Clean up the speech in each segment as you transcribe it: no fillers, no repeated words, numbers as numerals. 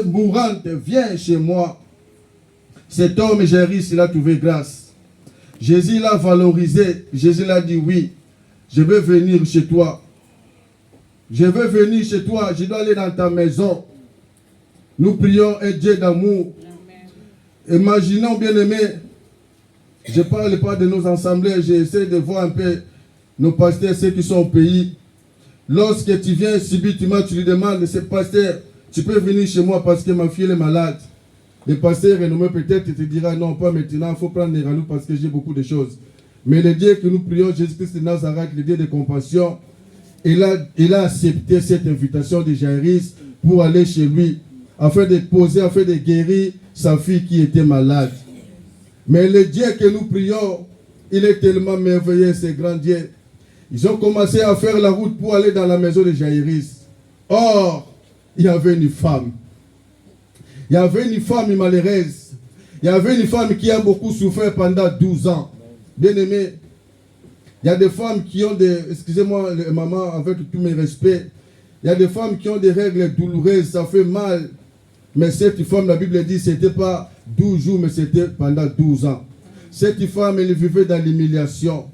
mourante, viens chez moi. Cet homme, Jairus, il a trouvé grâce. Jésus l'a valorisé. Jésus l'a dit, oui, je veux venir chez toi. Je veux venir chez toi. Je dois aller dans ta maison. Nous prions un Dieu d'amour. Imaginons, bien-aimés, je ne parle pas de nos assemblées, j'essaie de voir un peu nos pasteurs, ceux qui sont au pays. Lorsque tu viens subitement, tu lui demandes, ce pasteur, tu peux venir chez moi parce que ma fille est malade. Le pasteur renommé peut-être te dira, non, pas maintenant, il faut prendre les rendez-vous parce que j'ai beaucoup de choses. Mais le Dieu que nous prions, Jésus-Christ de Nazareth, le Dieu de compassion, il a accepté cette invitation de Jairus pour aller chez lui, afin de poser, afin de guérir sa fille qui était malade. Mais le Dieu que nous prions, il est tellement merveilleux, ce grand Dieu. Ils ont commencé à faire la route pour aller dans la maison de Jairus. Or, il y avait une femme. Il y avait une femme malheureuse. Il y avait une femme qui a beaucoup souffert pendant 12 ans. Bien aimé, il y a des femmes qui ont des... Excusez-moi, maman, avec tous mes respects. Il y a des femmes qui ont des règles douloureuses, ça fait mal. Mais cette femme, la Bible dit, ce n'était pas 12 jours, mais c'était pendant 12 ans. Cette femme, elle vivait dans l'humiliation.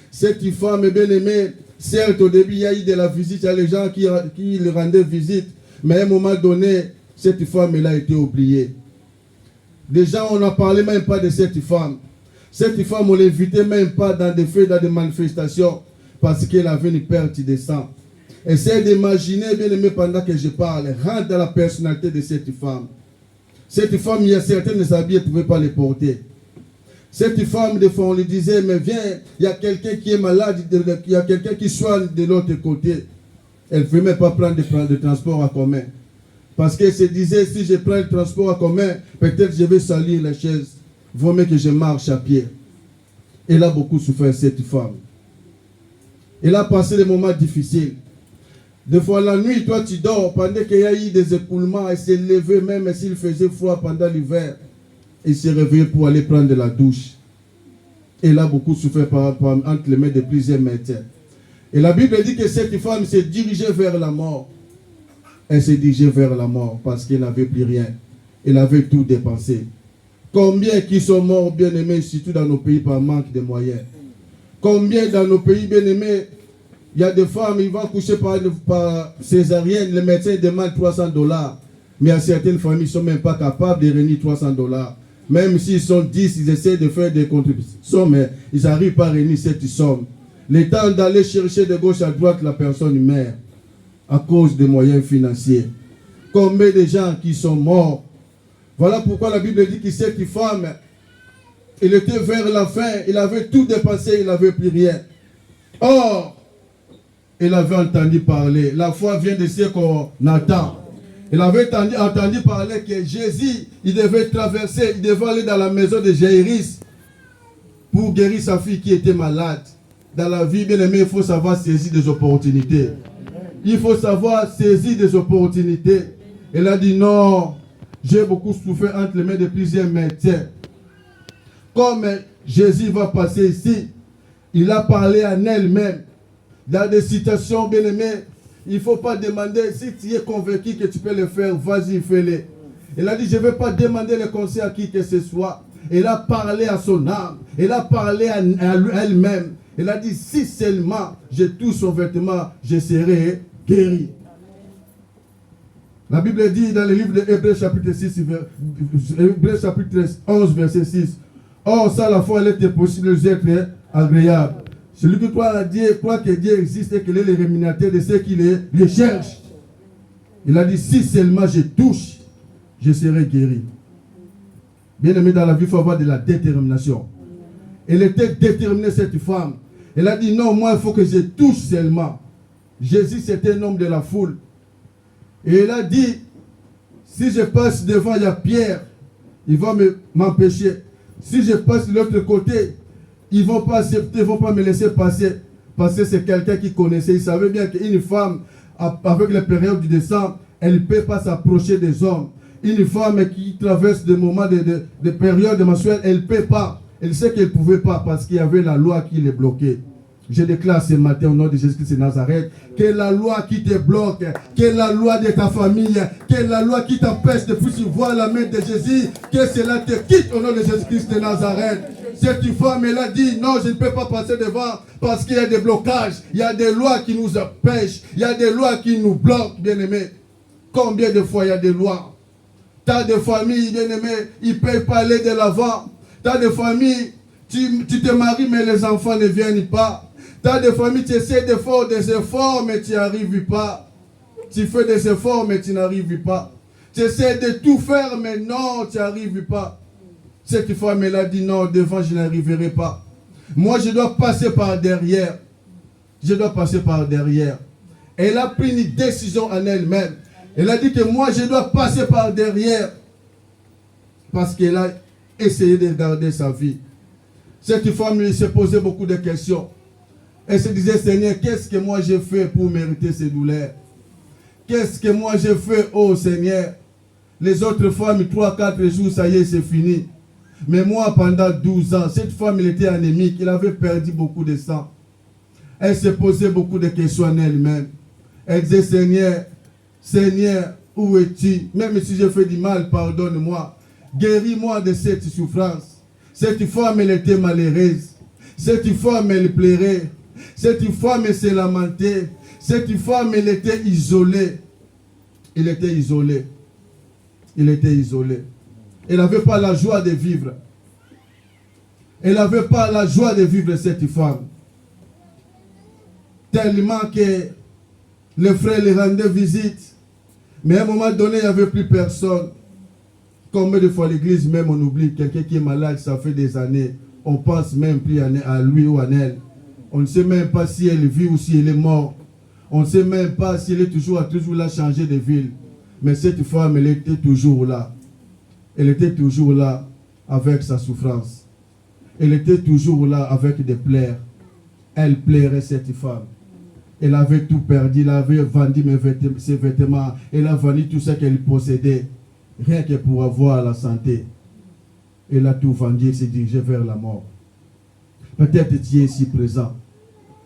Cette femme, bien aimée, certes, au début, il y a eu de la visite, il y a les gens qui lui rendaient visite. Mais à un moment donné, cette femme, elle a été oubliée. Déjà, on n'a parlé même pas de cette femme. Cette femme, on ne l'invitait même pas dans des fêtes, dans des manifestations, parce qu'elle avait une perte de sang. Essayez d'imaginer, bien aimé, pendant que je parle, rentre dans la personnalité de cette femme. Cette femme, il y a certaines habits, elle ne pouvait pas les porter. Cette femme, des fois, on lui disait, mais viens, il y a quelqu'un qui est malade, il y a quelqu'un qui soigne de l'autre côté. Elle ne pouvait même pas prendre de transport en commun. Parce qu'elle se disait, si je prends le transport en commun, peut-être je vais salir la chaise. Vaut mieux que je marche à pied. Elle a beaucoup souffert, cette femme. Elle a passé des moments difficiles. Des fois, la nuit, toi, tu dors, pendant qu'il y a eu des écoulements, elle s'est levée, même s'il faisait froid pendant l'hiver. Elle s'est réveillée pour aller prendre de la douche. Elle a beaucoup souffert entre les mains de plusieurs médecins. Et la Bible dit que cette femme s'est dirigée vers la mort. Elle s'est dirigée vers la mort parce qu'elle n'avait plus rien. Elle avait tout dépensé. Combien qui sont morts, bien-aimés, surtout dans nos pays par manque de moyens. Combien dans nos pays, bien-aimés, il y a des femmes, ils vont coucher par césarienne, les médecins demandent $300. Mais il y a certaines familles qui ne sont même pas capables de réunir $300. Même s'ils sont 10, ils essaient de faire des contributions, mais ils n'arrivent pas à réunir cette somme. Le temps d'aller chercher de gauche à droite, la personne meurt à cause des moyens financiers. Combien de gens qui sont morts. Voilà pourquoi la Bible dit que cette femme, elle était vers la fin, il avait tout dépensé, il n'avait plus rien. Or, elle avait entendu parler. La foi vient de ce qu'on attend. Elle avait entendu parler que Jésus, il devait traverser, il devait aller dans la maison de Jairus pour guérir sa fille qui était malade. Dans la vie, bien aimé, il faut savoir saisir des opportunités. Il faut savoir saisir des opportunités. Elle a dit non, j'ai beaucoup souffert entre les mains de plusieurs médecins. Comme Jésus va passer ici, il a parlé à elle-même. Dans des situations, bien aimées, il ne faut pas demander, si tu es convaincu que tu peux le faire, vas-y, fais-le. Elle a dit, je ne vais pas demander le conseil à qui que ce soit. Elle a parlé à son âme, elle a parlé à elle-même. Elle a dit, si seulement je touche son vêtement, je serai guéri. La Bible dit dans le livre de Hébreux chapitre 6, Hébreux chapitre 11, verset 6. Or, ça, la foi, elle était possible d'être agréable. Celui qui croit à Dieu, croit que Dieu existe et qu'il est le rémunérateur de ceux qui les recherchent. Il a dit, si seulement je touche, je serai guéri. Bien aimé, dans la vie, il faut avoir de la détermination. Elle était déterminée, cette femme. Elle a dit, non, moi, il faut que je touche seulement. Jésus, c'était un homme de la foule. Et elle a dit, si je passe devant, il y a Pierre, il va m'empêcher. Si je passe de l'autre côté, ils ne vont pas accepter, ils ne vont pas me laisser passer. Parce que c'est quelqu'un qui connaissait. Il savait bien qu'une femme, avec la période du décembre, elle ne peut pas s'approcher des hommes. Une femme qui traverse des moments de période mensuelle, elle ne peut pas. Elle sait qu'elle ne pouvait pas parce qu'il y avait la loi qui les bloquait. Je déclare ce matin au nom de Jésus-Christ de Nazareth que la loi qui te bloque, que la loi de ta famille, que la loi qui t'empêche de pouvoir voir la main de Jésus, que cela te quitte au nom de Jésus-Christ de Nazareth. Cette femme, elle a dit, non, je ne peux pas passer devant parce qu'il y a des blocages, il y a des lois qui nous empêchent, il y a des lois qui nous bloquent, bien-aimés. Combien de fois il y a des lois? T'as des familles, bien-aimés, ils ne peuvent pas aller de l'avant. T'as des familles, tu te maries, mais les enfants ne viennent pas. T'as des familles, tu essaies de faire des efforts, mais tu n'y arrives pas. Tu fais des efforts, mais tu n'arrives pas. Tu essaies de tout faire, mais non, tu n'y arrives pas. Cette femme, elle a dit non, devant, je n'arriverai pas. Moi, je dois passer par derrière. Je dois passer par derrière. Elle a pris une décision en elle-même. Elle a dit que moi, je dois passer par derrière. Parce qu'elle a essayé de garder sa vie. Cette femme lui s'est posé beaucoup de questions. Elle se disait, Seigneur, qu'est-ce que moi j'ai fait pour mériter ces douleurs? Qu'est-ce que moi j'ai fait, oh Seigneur? Les autres femmes, 3-4 jours, ça y est, c'est fini. Mais moi, pendant 12 ans, cette femme, elle était anémique. Elle avait perdu beaucoup de sang. Elle se posait beaucoup de questions en elle-même. Elle disait, Seigneur, Seigneur, où es-tu? Même si je fais du mal, pardonne-moi. Guéris-moi de cette souffrance. Cette femme, elle était malheureuse. Cette femme, elle pleurait. Cette femme, elle s'est lamentée. Cette femme, elle était isolée. Elle était isolée. Elle était isolée. Elle n'avait pas la joie de vivre. Elle n'avait pas la joie de vivre, cette femme. Tellement que les frères les rendaient visite. Mais à un moment donné, il n'y avait plus personne. Combien de fois l'église, même on oublie quelqu'un qui est malade, ça fait des années. On pense même plus à lui ou à elle. On ne sait même pas si elle vit ou si elle est morte. On ne sait même pas si elle est toujours là, changé de ville. Mais cette femme, elle était toujours là. Elle était toujours là avec sa souffrance. Elle était toujours là avec des pleurs. Elle plairait, cette femme. Elle avait tout perdu. Elle avait vendu ses vêtements. Elle a vendu tout ce qu'elle possédait. Rien que pour avoir la santé. Elle a tout vendu et s'est dirigée vers la mort. Peut-être tu es ici présent.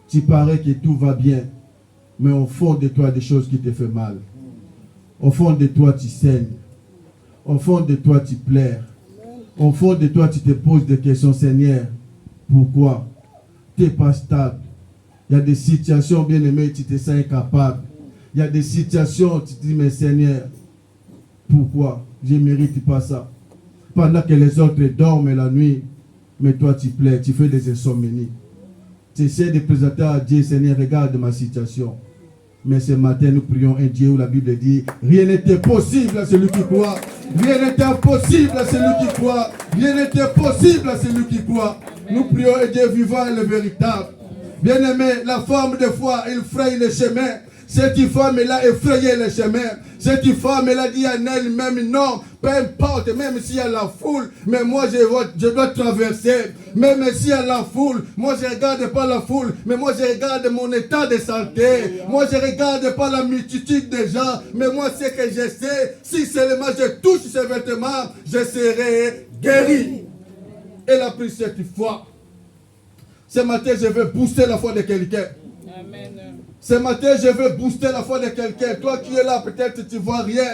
Tu parais que tout va bien. Mais au fond de toi, des choses qui te font mal. Au fond de toi, tu saignes. Au fond de toi, tu pleures. Au fond de toi, tu te poses des questions, Seigneur. Pourquoi? Tu n'es pas stable. Il y a des situations, bien aimées, tu te sens incapable. Il y a des situations, tu te dis, mais Seigneur, pourquoi? Je ne mérite pas ça. Pendant que les autres dorment la nuit, mais toi tu pleures, tu fais des insomnies. Tu essaies de présenter à Dieu, Seigneur, regarde ma situation. Mais ce matin, nous prions un Dieu où la Bible dit, rien n'était possible à celui qui croit. Rien n'était impossible à celui qui croit. Rien n'était possible à celui qui croit. Nous prions un Dieu vivant et le véritable. Bien-aimé, la femme de foi, elle fraye le chemin. Cette femme, elle a effrayé le chemin. Cette femme, elle a dit à elle-même, non, peu importe, même s'il y a la foule, mais moi je dois traverser. Même s'il y a la foule, moi je ne regarde pas la foule, mais moi je regarde mon état de santé. Moi je ne regarde pas la multitude de gens, mais moi ce que je sais, si seulement je touche ces vêtements, je serai guéri. Elle a pris cette foi. Ce matin, je veux booster la foi de quelqu'un. Amen. Ce matin, je veux booster la foi de quelqu'un. Toi qui es là, peut-être tu ne vois rien.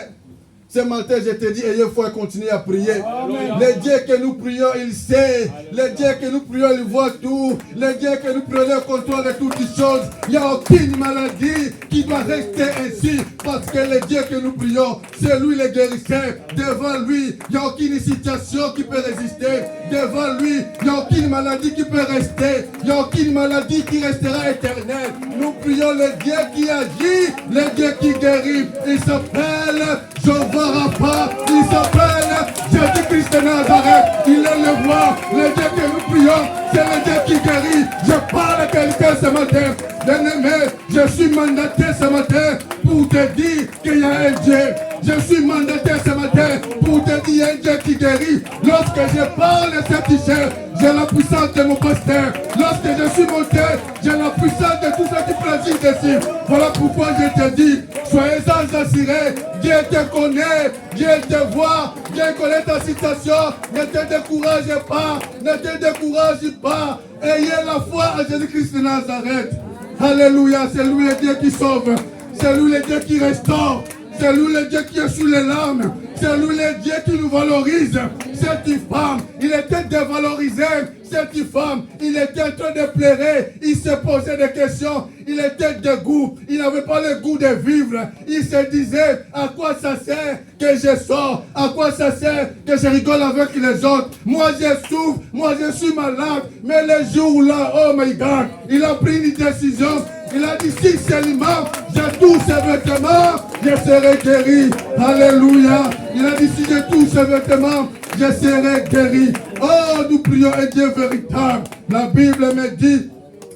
Ce matin, je te dis, ayez foi et continuez à prier. Amen. Le Dieu que nous prions, il sait. Le Dieu que nous prions, il voit tout. Le Dieu que nous prions, il contrôle de toutes les choses. Il n'y a aucune maladie qui doit rester ainsi. Parce que le Dieu que nous prions, c'est lui le guérisseur. Devant lui, il n'y a aucune situation qui peut résister. Devant lui, il n'y a aucune maladie qui peut rester. Il n'y a aucune maladie qui restera éternelle. Nous prions le Dieu qui agit, le Dieu qui guérit. Il s'appelle Jehovah Rapha, il s'appelle Jésus-Christ de Nazareth. Il est le roi, le Dieu que nous prions, c'est le Dieu qui guérit. Je parle à quelqu'un ce matin. Bien-aimé, je suis mandaté ce matin pour te dire qu'il y a un Dieu. Je suis mandaté ce matin pour te dire, il y a un Dieu qui guérit. Lorsque je parle de ce t-shirt, j'ai la puissance de mon pasteur. Lorsque je suis monté, j'ai la puissance de tous ceux qui président dessus. Voilà pourquoi je te dis, soyez sans assurés. Dieu te connaît, Dieu te voit, Dieu connaît ta situation. Ne te décourage pas, ne te décourage pas. Ayez la foi à Jésus-Christ de Nazareth. Alléluia, c'est lui le Dieu qui sauve. C'est lui le Dieu qui restaure. C'est lui le Dieu qui est sous les larmes. C'est lui le Dieu qui nous valorise. Cette femme, il était dévalorisé. Cette femme, il était en train de pleurer. Il se posait des questions. Il était de goût. Il n'avait pas le goût de vivre. Il se disait, à quoi ça sert que je sors? À quoi ça sert que je rigole avec les autres? Moi, je souffre. Moi, je suis malade. Mais le jour-là, oh my God, il a pris une décision. Il a dit, si seulement je touche ses vêtements, je serai guéri. Alléluia. Il a dit, si je touche ses vêtements, je serai guéri. Oh, nous prions un Dieu véritable. La Bible me dit,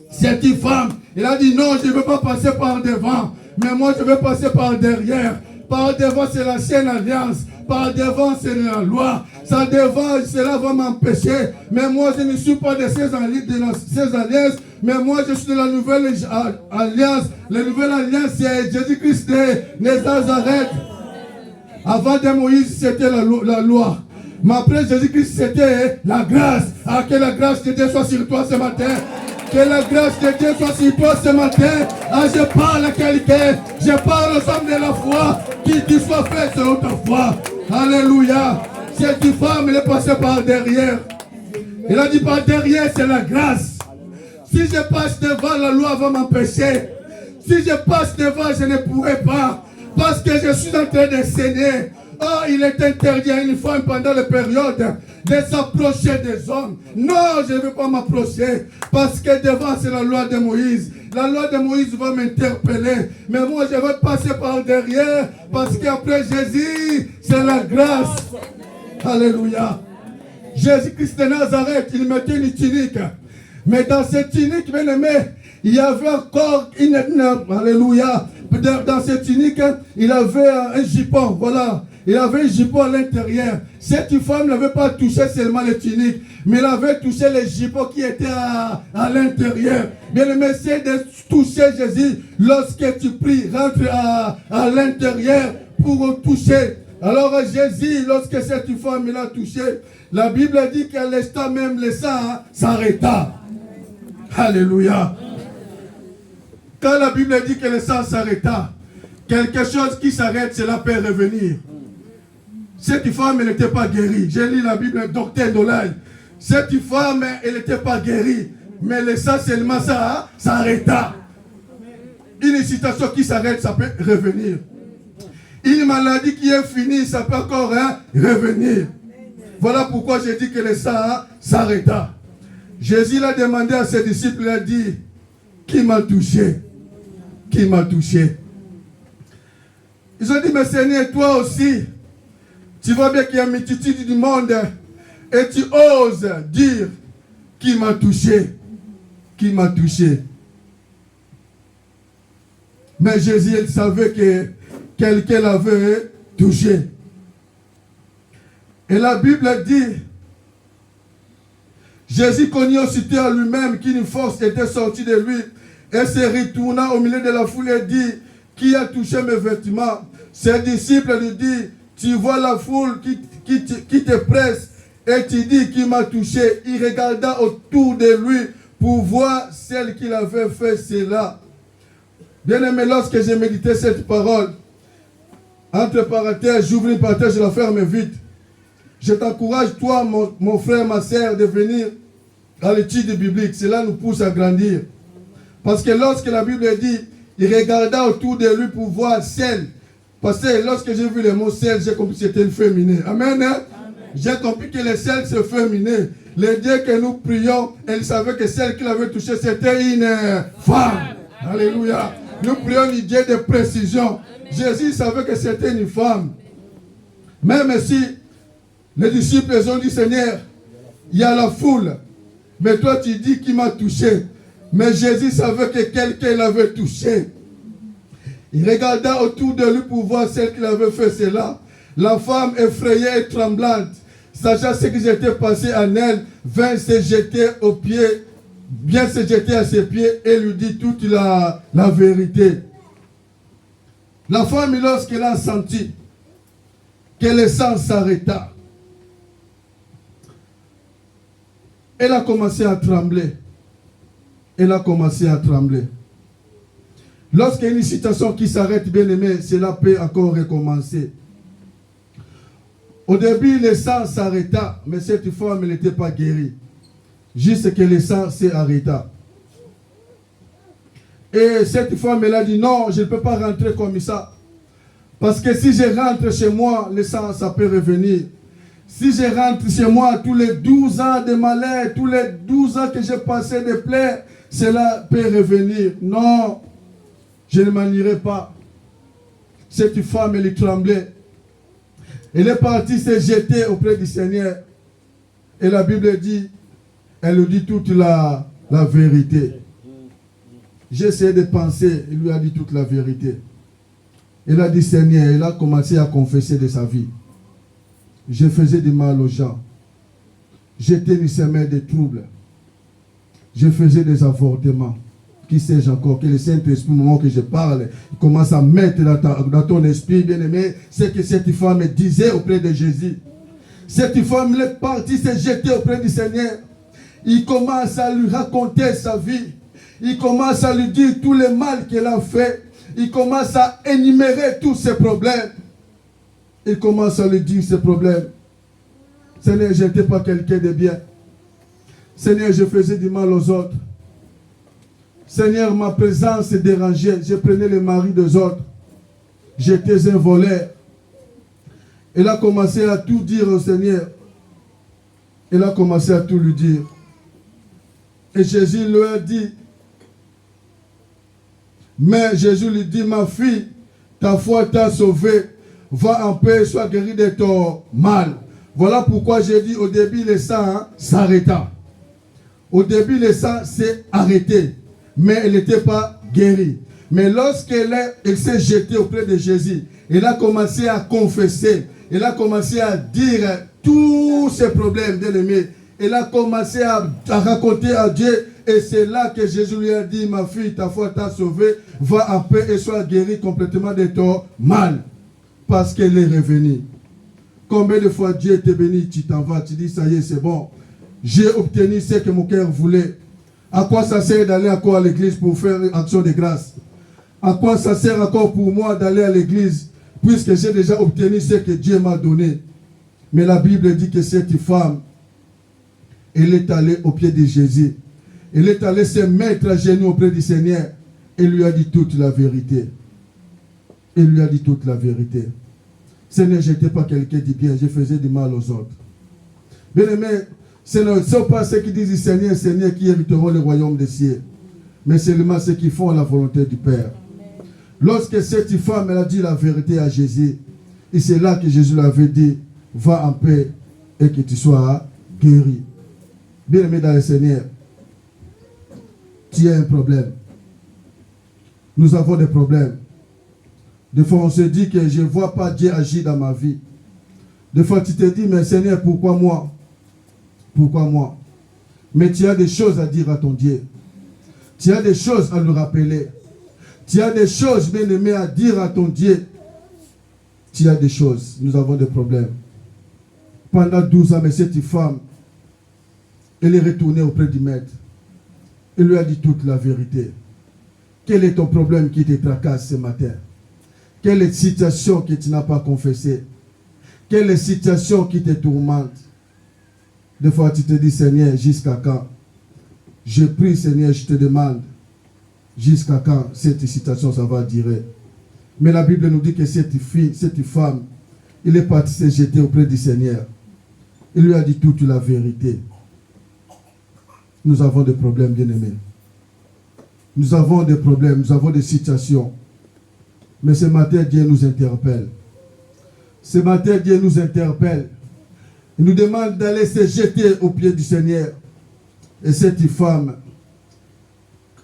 cette femme, il a dit, non, je ne veux pas passer par devant, mais moi je veux passer par derrière. Par devant, c'est l'ancienne alliance. Par devant, c'est la loi. Ça devant, cela va m'empêcher. Mais moi, je ne suis pas de ces alliances. Mais moi, je suis de la nouvelle alliance. La nouvelle alliance, c'est Jésus-Christ de Nazareth. Avant de Moïse, c'était la loi. Mais après Jésus-Christ, c'était la grâce. Ah, que la grâce de Dieu soit sur toi ce matin. Que la grâce de Dieu soit sur toi ce matin. Ah, je parle à quelqu'un. Je parle aux hommes de la foi. Qu'il soit fait selon ta foi. Alléluia. Cette femme, elle est passée par derrière. Il a dit par derrière, c'est la grâce. Si je passe devant, la loi va m'empêcher. Si je passe devant, je ne pourrai pas. Parce que je suis en train de saigner. Oh, il est interdit à une femme pendant la période de s'approcher des hommes. Non, je ne veux pas m'approcher. Parce que devant, c'est la loi de Moïse. La loi de Moïse va m'interpeller. Mais moi, je vais passer par derrière. Parce qu'après Jésus, c'est la grâce. Alléluia. Jésus-Christ de Nazareth, il mettait une tunique. Mais dans cette tunique, bien aimé, il y avait encore une alléluia. Dans cette tunique, il avait un jupon, voilà. Il avait un jupon à l'intérieur. Cette femme n'avait pas touché seulement les tuniques, mais elle avait touché les jupons qui étaient à l'intérieur. Bien aimé, c'est de toucher Jésus. Lorsque tu pries, rentre à l'intérieur pour toucher. Alors Jésus, lorsque cette femme l'a touché, la Bible dit qu'à l'instant même, le sang s'arrêta. Alléluia. Quand la Bible dit que le sang s'arrêta, quelque chose qui s'arrête, cela peut revenir. Cette femme, elle n'était pas guérie. J'ai lu la Bible, docteur Dolay. Cette femme, elle n'était pas guérie. Mais le sang seulement, ça s'arrêta. Une situation qui s'arrête, ça peut revenir. Une maladie qui est finie, ça peut encore revenir. Voilà pourquoi j'ai dit que le sang s'arrêta. Jésus l'a demandé à ses disciples, il a dit, qui m'a touché? Qui m'a touché? Ils ont dit, mais Seigneur, toi aussi, tu vois bien qu'il y a une multitude du monde et tu oses dire, qui m'a touché? Qui m'a touché? Mais Jésus, il savait que quelqu'un l'avait touché. Et la Bible dit, Jésus connut aussitôt à lui-même qu'une force était sortie de lui et se retourna au milieu de la foule et dit, qui a touché mes vêtements? Ses disciples lui disent, tu vois la foule qui te presse et tu dis qui m'a touché. Il regarda autour de lui pour voir celle qui avait fait cela. Bien aimé, lorsque j'ai médité cette parole, entre parenthèses, j'ouvre une parenthèse, je la ferme vite. Je t'encourage, toi, mon frère, ma soeur, de venir à l'étude biblique. Cela nous pousse à grandir. Parce que lorsque la Bible dit, il regarda autour de lui pour voir celle. Parce que lorsque j'ai vu le mot celle, j'ai compris que c'était une féminin. Amen. Hein? J'ai compris que le celle, c'est féminin. Le Dieu que nous prions, elle savait que celle qui l'avait touché, c'était une femme. Alléluia. Nous prions un Dieu de précision. Jésus savait que c'était une femme. Même si les disciples ont dit, Seigneur, il y a la foule. Mais toi, tu dis qui m'a touché. Mais Jésus savait que quelqu'un l'avait touché. Il regarda autour de lui pour voir celle qui avait fait cela. La femme effrayée et tremblante, sachant ce qui s'était passé en elle, vint se jeter aux pieds, bien se jeter à ses pieds et lui dit toute la vérité. La femme, lorsqu'elle a senti que le sang s'arrêta, elle a commencé à trembler. Elle a commencé à trembler. Lorsqu'il y a une situation qui s'arrête, bien aimé, cela peut encore recommencer. Au début, le sang s'arrêta, mais cette femme n'était pas guérie. Juste que le sang s'est arrêté. Et cette femme, elle a dit, non, je ne peux pas rentrer comme ça. Parce que si je rentre chez moi, le sang, ça peut revenir. Si je rentre chez moi, tous les 12 ans de malheur, tous les 12 ans que j'ai passé de plaies, cela peut revenir. Non, je ne m'en irai pas. Cette femme, elle tremblait. Elle est partie se jeter auprès du Seigneur. Et la Bible dit, elle lui dit toute la vérité. J'ai essayé de penser, il lui a dit toute la vérité. Elle a dit, Seigneur, elle a commencé à confesser de sa vie. Je faisais du mal aux gens. J'étais une semaine de troubles. Je faisais des avortements. Qui sais-je encore? Que le Saint-Esprit, au moment que je parle, il commence à mettre dans ton esprit, bien-aimé, ce que cette femme disait auprès de Jésus. Cette femme est partie se jeter auprès du Seigneur. Il commence à lui raconter sa vie. Il commence à lui dire tout le mal qu'elle a fait. Il commence à énumérer tous ses problèmes. Il commence à lui dire ses problèmes. Seigneur, je n'étais pas quelqu'un de bien. Seigneur, je faisais du mal aux autres. Seigneur, ma présence dérangeait. Je prenais le mari des autres. J'étais un voleur. Elle a commencé à tout dire au Seigneur. Elle a commencé à tout lui dire. Et Jésus lui a dit, mais Jésus lui dit, ma fille, ta foi t'a sauvée. Va en paix, sois guérie de ton mal. Voilà pourquoi j'ai dit au début, le sang s'arrêta. Au début, le sang s'est arrêté. Mais elle n'était pas guérie. Mais lorsqu'elle s'est jetée auprès de Jésus, elle a commencé à confesser. Elle a commencé à dire tous ses problèmes d'ennemi. Elle a commencé à raconter à Dieu. Et c'est là que Jésus lui a dit, ma fille, ta foi t'a sauvée. Va en paix et sois guérie complètement de ton mal. Parce qu'elle est revenue. Combien de fois Dieu te bénit, tu t'en vas, tu dis, ça y est, c'est bon. J'ai obtenu ce que mon cœur voulait. À quoi ça sert d'aller encore à l'église pour faire une action de grâce? À quoi ça sert encore pour moi d'aller à l'église puisque j'ai déjà obtenu ce que Dieu m'a donné? Mais la Bible dit que cette femme, elle est allée au pied de Jésus. Elle est allée se mettre à genoux auprès du Seigneur et lui a dit toute la vérité. Il lui a dit toute la vérité. Seigneur, je n'étais pas quelqu'un de bien, je faisais du mal aux autres. Bien aimé, ce ne sont pas ceux qui disent Seigneur, Seigneur qui hériteront le royaume des cieux, mais seulement ceux qui font la volonté du Père. Lorsque cette femme elle a dit la vérité à Jésus, et c'est là que Jésus lui avait dit, va en paix et que tu sois guéri. Bien aimé dans le Seigneur, tu as un problème. Nous avons des problèmes. Des fois, on se dit que je ne vois pas Dieu agir dans ma vie. Des fois, tu te dis, mais Seigneur, pourquoi moi? Pourquoi moi? Mais tu as des choses à dire à ton Dieu. Tu as des choses à lui rappeler. Tu as des choses, bien aimé, à dire à ton Dieu. Tu as des choses. Nous avons des problèmes. Pendant 12 ans, mais cette femme, elle est retournée auprès du maître. Il lui a dit toute la vérité. Quel est ton problème qui te tracasse ce matin? Quelle est la situation que tu n'as pas confessée? Quelle est la situation qui te tourmente? Des fois, tu te dis, Seigneur, jusqu'à quand? Je prie, Seigneur, je te demande, jusqu'à quand cette situation, ça va durer? Mais la Bible nous dit que cette fille, cette femme, il est parti se jeter auprès du Seigneur. Il lui a dit toute la vérité. Nous avons des problèmes, bien-aimés. Nous avons des problèmes, nous avons des situations. Mais ce matin, Dieu nous interpelle. Ce matin, Dieu nous interpelle. Il nous demande d'aller se jeter aux pieds du Seigneur. Et cette femme,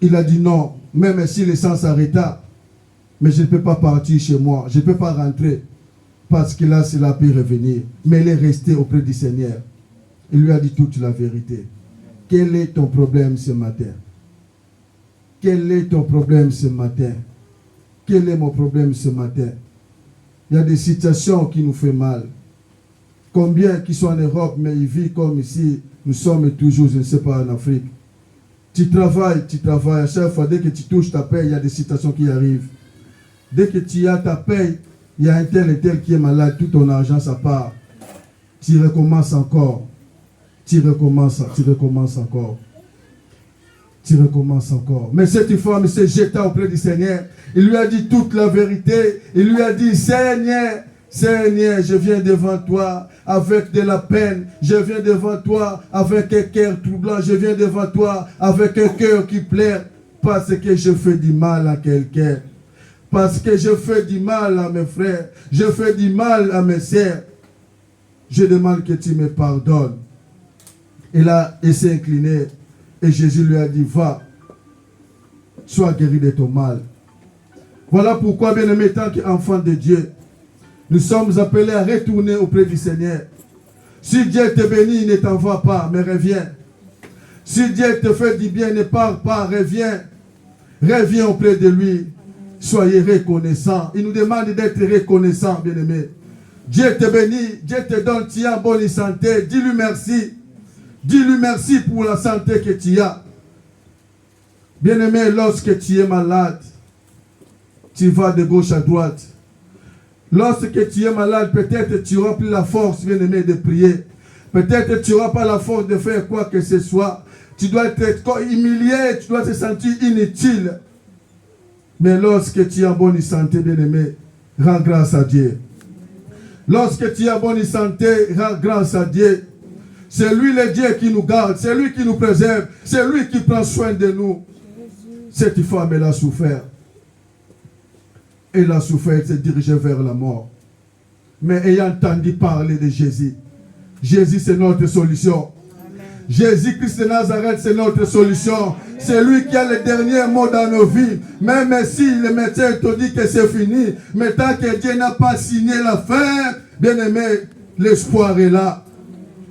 il a dit non, même si le sang s'arrêta, mais je ne peux pas partir chez moi, je ne peux pas rentrer, parce que là, cela peut revenir. Mais il est resté auprès du Seigneur. Il lui a dit toute la vérité. Quel est ton problème ce matin? Quel est ton problème ce matin? Quel est mon problème ce matin? Il y a des situations qui nous font mal. Combien qui sont en Europe, mais ils vivent comme ici, nous sommes toujours, je ne sais pas, en Afrique. Tu travailles, à chaque fois, dès que tu touches ta paye, il y a des situations qui arrivent. Dès que tu as ta paye, il y a un tel et tel qui est malade, tout ton argent, ça part. Tu recommences encore. Tu recommences encore. Tu recommences encore. Mais cette femme s'est jetée auprès du Seigneur. Il lui a dit toute la vérité. Il lui a dit, Seigneur, Seigneur, je viens devant toi avec de la peine. Je viens devant toi avec un cœur troublant. Je viens devant toi avec un cœur qui pleure. Parce que je fais du mal à quelqu'un. Parce que je fais du mal à mes frères. Je fais du mal à mes sœurs. Je demande que tu me pardonnes. Et là, il s'est incliné. Et Jésus lui a dit, va, sois guéri de ton mal. Voilà pourquoi, bien-aimé, tant qu'enfant de Dieu, nous sommes appelés à retourner auprès du Seigneur. Si Dieu te bénit, ne t'en va pas, mais reviens. Si Dieu te fait du bien, ne pars pas, reviens. Reviens auprès de lui. Soyez reconnaissants. Il nous demande d'être reconnaissants, bien-aimé. Dieu te bénit, Dieu te donne, tu as bonne santé. Dis-lui merci. Dis-lui merci pour la santé que tu as. Bien-aimé, lorsque tu es malade, tu vas de gauche à droite. Lorsque tu es malade, peut-être tu n'auras plus la force, bien-aimé, de prier. Peut-être tu n'auras pas la force de faire quoi que ce soit. Tu dois être humilié, tu dois te sentir inutile. Mais lorsque tu es en bonne santé, bien-aimé, rends grâce à Dieu. Lorsque tu es en bonne santé, rends grâce à Dieu. C'est lui le Dieu qui nous garde, c'est lui qui nous préserve, c'est lui qui prend soin de nous. Cette femme, elle a souffert. Elle a souffert, elle s'est dirigée vers la mort. Mais ayant entendu parler de Jésus, Jésus c'est notre solution. Jésus-Christ de Nazareth, c'est notre solution. C'est lui qui a le dernier mot dans nos vies. Même si le médecin te dit que c'est fini, mais tant que Dieu n'a pas signé la fin, bien aimé, l'espoir est là.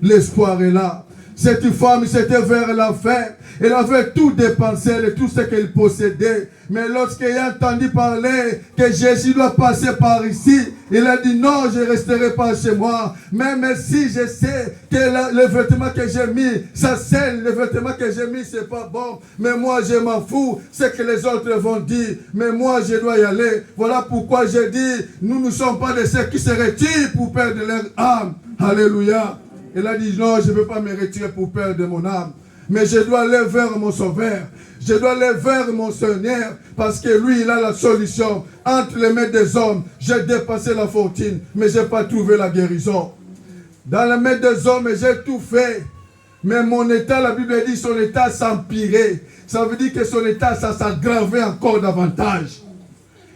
L'espoir est là. Cette femme, c'était vers la fin. Elle avait tout dépensé, tout ce qu'elle possédait. Mais lorsqu'elle a entendu parler que Jésus doit passer par ici, il a dit non, je ne resterai pas chez moi. Même si je sais que le vêtement que j'ai mis, ça scelle, le vêtement que j'ai mis, c'est pas bon. Mais moi, je m'en fous. Ce que les autres vont dire. Mais moi, je dois y aller. Voilà pourquoi je dis, nous ne sommes pas de ceux qui se retirent pour perdre leur âme. Alléluia. Elle a dit non, je ne veux pas me retirer pour perdre mon âme. Mais je dois aller vers mon Sauveur. Je dois aller vers mon Seigneur. Parce que lui, il a la solution. Entre les mains des hommes, j'ai dépassé la fortune. Mais je n'ai pas trouvé la guérison. Dans les mains des hommes, j'ai tout fait. Mais mon état, la Bible dit, son état s'empirait. Ça veut dire que son état, ça s'aggravait encore davantage.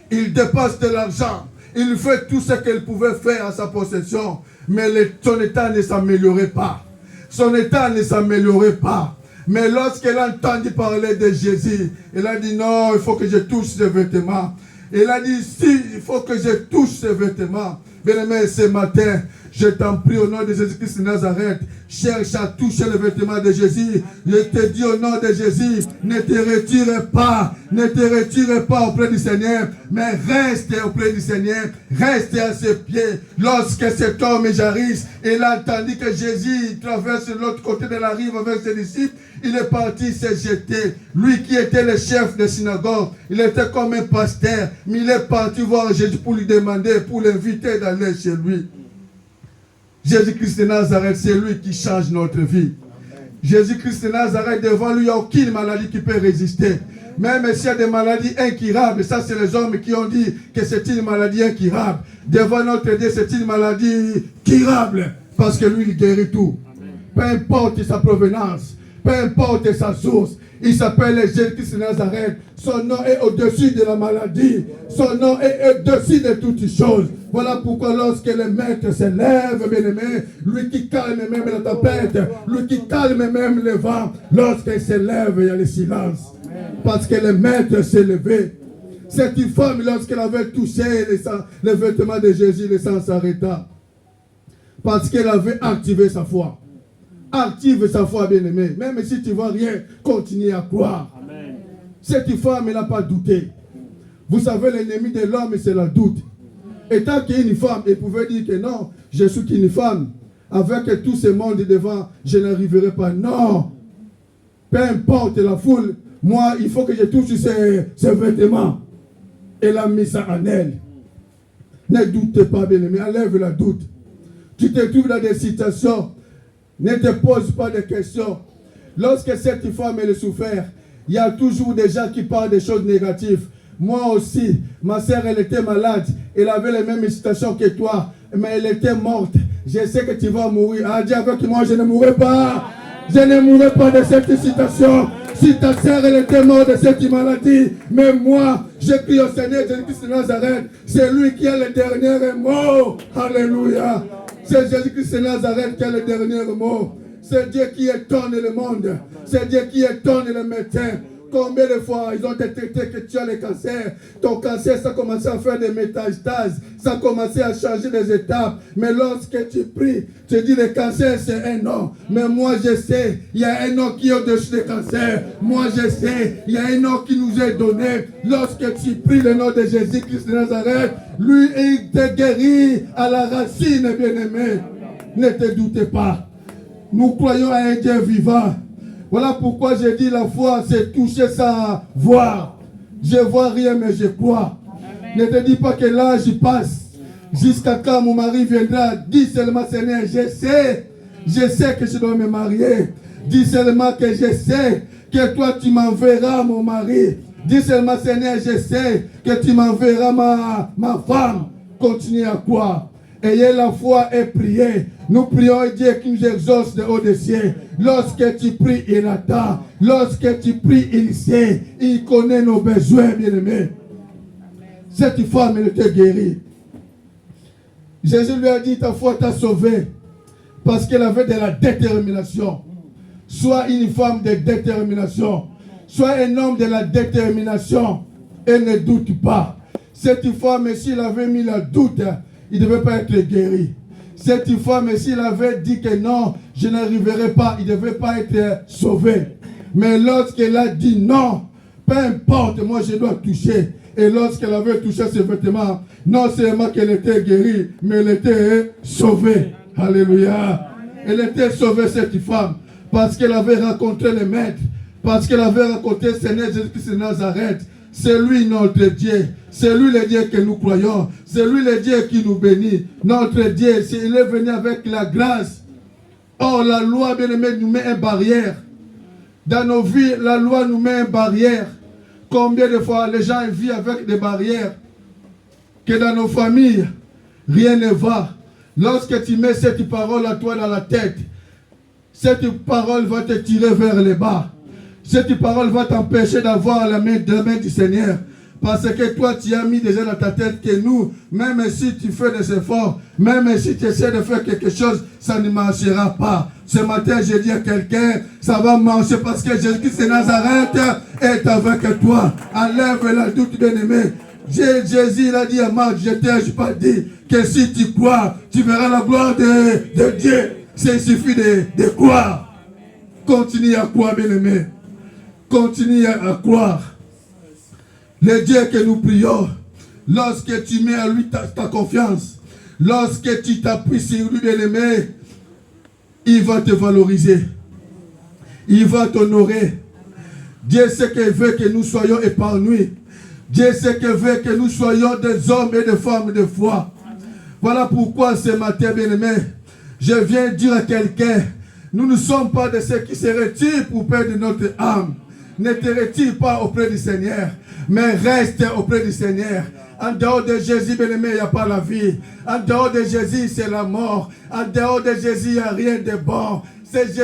Il dépasse de l'argent. Il fait tout ce qu'il pouvait faire à sa possession. Mais son état ne s'améliorait pas. Son état ne s'améliorait pas. Mais lorsqu'elle a entendu parler de Jésus, elle a dit non, il faut que je touche ses vêtements. Elle a dit si, il faut que je touche ses vêtements. Bien-aimé, ce matin, je t'en prie au nom de Jésus-Christ de Nazareth, cherche à toucher le vêtement de Jésus. Je te dis au nom de Jésus, ne te retire pas. Ne te retire pas auprès du Seigneur, mais reste auprès du Seigneur. Reste à ses pieds. Lorsque cet homme Jairus, il a entendu que Jésus traverse de l'autre côté de la rive avec ses disciples, il est parti se jeter. Lui qui était le chef de synagogue, il était comme un pasteur, mais il est parti voir Jésus pour lui demander, pour l'inviter d'aller chez lui. Jésus-Christ de Nazareth, c'est lui qui change notre vie. Jésus-Christ de Nazareth, devant lui, il n'y a aucune maladie qui peut résister. Même s'il y a des maladies incurables, ça c'est les hommes qui ont dit que c'est une maladie incurable. Devant notre Dieu, c'est une maladie curable. Parce que lui, il guérit tout. Peu importe sa provenance, peu importe sa source. Il s'appelle Jésus-Christ de Nazareth. Son nom est au-dessus de la maladie. Son nom est au-dessus de toutes choses. Voilà pourquoi lorsque le maître se lève, bien-aimé, lui qui calme même la tempête, lui qui calme même le vent, lorsqu'il se lève, il y a le silence. Parce que le maître s'est levé. Cette femme, lorsqu'elle avait touché les vêtements de Jésus, le sang s'arrêta. Parce qu'elle avait activé sa foi. Active sa foi, bien-aimé. Même si tu ne vois rien, continue à croire. Amen. Cette femme, elle n'a pas douté. Vous savez, l'ennemi de l'homme, c'est la doute. Et tant qu'une femme, elle pouvait dire que non, je suis qu'une femme. Avec tout ce monde devant, je n'arriverai pas. Non. Peu importe la foule, moi, il faut que je touche ces vêtements. Elle a mis ça en elle. Ne doute pas, bien-aimé. Enlève la doute. Tu te trouves dans des situations. Ne te pose pas de questions. Lorsque cette femme elle souffert, il y a toujours des gens qui parlent des choses négatives. Moi aussi, ma soeur, elle était malade. Elle avait les mêmes situations que toi. Mais elle était morte. Je sais que tu vas mourir. Ah, dis avec moi, je ne mourrai pas. Je ne mourrai pas de cette situation. Si ta soeur, elle était morte de cette maladie, mais moi, je prie au Seigneur Jésus-Christ de Nazareth. C'est lui qui a le dernier mot. Alléluia. C'est Jésus-Christ de Nazareth qui a le dernier mot. C'est Dieu qui étonne le monde. C'est Dieu qui étonne les médecins. Combien de fois ils ont détecté que tu as le cancer? Ton cancer, ça a commencé à faire des métastases. Ça a commencé à changer des étapes. Mais lorsque tu pries, tu dis le cancer, c'est un nom. Mais moi, je sais, il y a un nom qui est au-dessus du cancer. Moi, je sais, il y a un nom qui nous est donné. Lorsque tu pries le nom de Jésus-Christ de Nazareth, lui, il te guérit à la racine, bien-aimé. Ne te doutez pas. Nous croyons à un Dieu vivant. Voilà pourquoi j'ai dit la foi, c'est toucher ça, voir. Je vois rien, mais je crois. Amen. Ne te dis pas que l'âge passe. Jusqu'à quand mon mari viendra. Dis seulement, Seigneur, je sais que je dois me marier. Dis seulement que je sais que toi tu m'enverras mon mari. Dis seulement, Seigneur, je sais que tu m'enverras ma femme. Continue à croire. Ayez la foi et priez. Nous prions Dieu qui nous exauce de haut des cieux. Lorsque tu pries, il attend. Lorsque tu pries, il sait. Il connaît nos besoins, bien-aimés. Cette femme, elle était guérie. Jésus lui a dit, ta foi t'a sauvé. Parce qu'elle avait de la détermination. Sois une femme de détermination. Sois un homme de la détermination. Et ne doute pas. Cette femme, s'il avait mis le doute, il ne devait pas être guéri. Cette femme, s'il avait dit que non, je n'arriverai pas, il ne devait pas être sauvé. Mais lorsqu'elle a dit non, peu importe, moi je dois toucher. Et lorsqu'elle avait touché ses vêtements, non seulement qu'elle était guérie, mais elle était sauvée. Alléluia. Elle était sauvée, cette femme, parce qu'elle avait rencontré le Maître, parce qu'elle avait rencontré le Seigneur Jésus-Christ de Nazareth. C'est lui notre Dieu. C'est lui le Dieu que nous croyons. C'est lui le Dieu qui nous bénit. Notre Dieu, il est venu avec la grâce. Or, la loi, bien aimé, nous met une barrière. Dans nos vies, la loi nous met une barrière. Combien de fois les gens vivent avec des barrières? Que dans nos familles, rien ne va. Lorsque tu mets cette parole à toi dans la tête, cette parole va te tirer vers le bas. Cette parole va t'empêcher d'avoir la main du Seigneur. Parce que toi, tu as mis déjà dans ta tête que nous, même si tu fais des efforts, même si tu essaies de faire quelque chose, ça ne marchera pas. Ce matin, je dis à quelqu'un, ça va marcher parce que Jésus-Christ de Nazareth est avec toi. Enlève la doute, bien-aimé. Jésus a dit à Marc, je t'ai pas dit que si tu crois, tu verras la gloire de Dieu. Il suffit de croire. Continue à croire, bien-aimé. Continue à croire. Le Dieu que nous prions, lorsque tu mets à lui ta confiance, lorsque tu t'appuies sur lui, bien-aimé, il va te valoriser. Il va t'honorer. Dieu sait qu'il veut que nous soyons épanouis. Dieu sait qu'il veut que nous soyons des hommes et des femmes de foi. Voilà pourquoi ce matin, bien-aimé, je viens dire à quelqu'un, nous ne sommes pas de ceux qui se retirent pour perdre notre âme. Ne te retire pas auprès du Seigneur, mais reste auprès du Seigneur. En dehors de Jésus, bien-aimé, il n'y a pas la vie. En dehors de Jésus, c'est la mort. En dehors de Jésus, il n'y a rien de bon. C'est Jésus